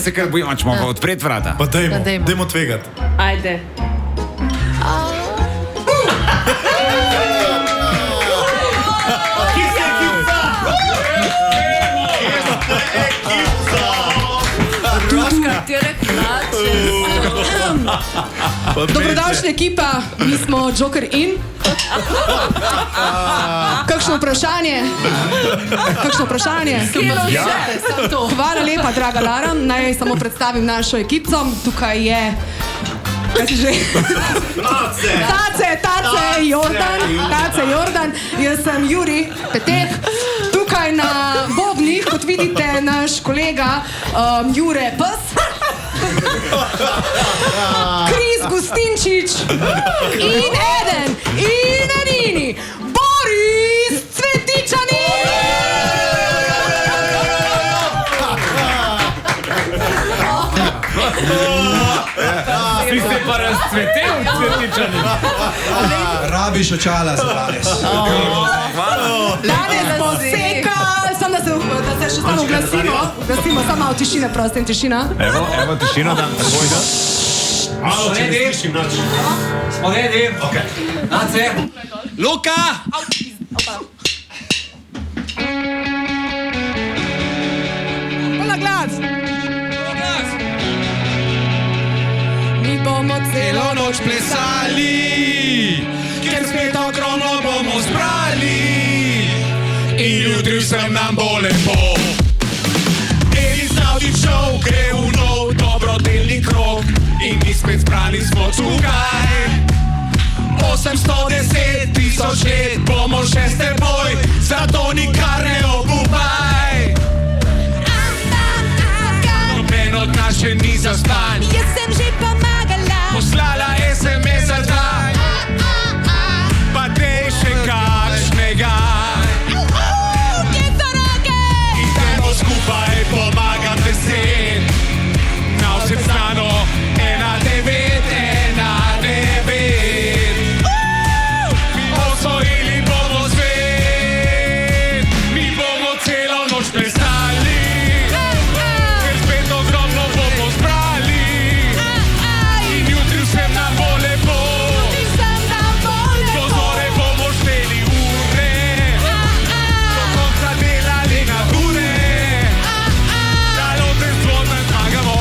Jaz se kar bojim, če moramo odpreti vrata. Pa dajmo tvegati. Ajde. Dobrodošli ekipa, mi smo Joker in. Kakšno vprašanje? Hvala lepa, draga Lara. Naj samo predstavim našo ekipo. Tukaj je... Kaj si že? Tace Jordan. Jaz sem Juri Petek. Tukaj na bobnih, kot vidite, naš kolega Jure Pes. Kris Gustinčič in edini Boris Cvetičani. Si se pa razcvetel, Cvetičani. Rabiš očala za danes. Danes smo sekali, samo da se še samo oglasimo, samo malo tišine, prosim, tišina. Evo tišino, da takoj da. Malo, če ne slišim nič. Smo redi. Nace. Luka! Na glas. Mi bomo celo noč Plesali, ker spet ogromno bomo zbrali in jutri vsem nam bo lepo. Elis Nautic Show gre v nov dobrodelni krog in mi spet zbrali smo tukaj. 810 000 let bomo še s teboj, zato nikar ne obupaj. Noben od nas še ni zaspan, Jaz sem že pomagala. poslala SMS za dan, pa dej še kakšnega. Kje so roke? Idemo skupaj, pomagam 10. Na vse strano 1919. Mi osvojili bomo svet, mi bomo celo noč plesali, ker spet ogromno bomo zbrali in jutri vsem nam bo lepo. Do zore bomo šteli ure, do konca delali na ure, da loten zvonem zmagamo.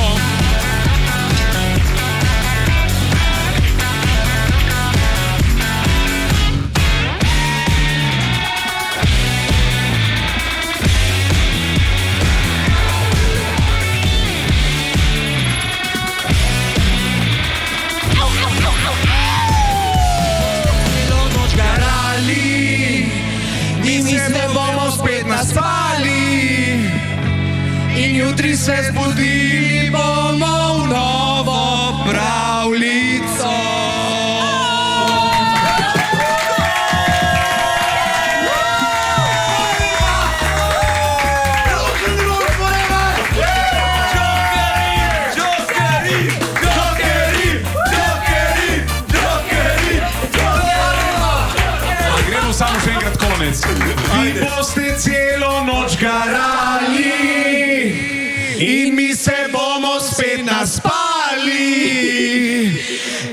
Celo noč garali, mi se bomo spet naspali in jutri se zbudili bomo v novo pravljico. Gremo samo še enkrat konec. Vi boste celo noč garali in mi se bomo spet naspali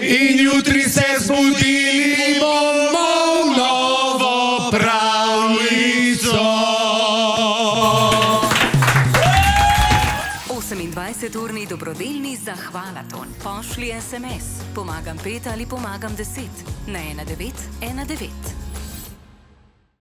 in jutri se zbudili bomo v novo pravljico. 28-urni dobrodelni zahvalaton. Pošlji SMS. Pomagam 5 ali pomagam 10 na 1919.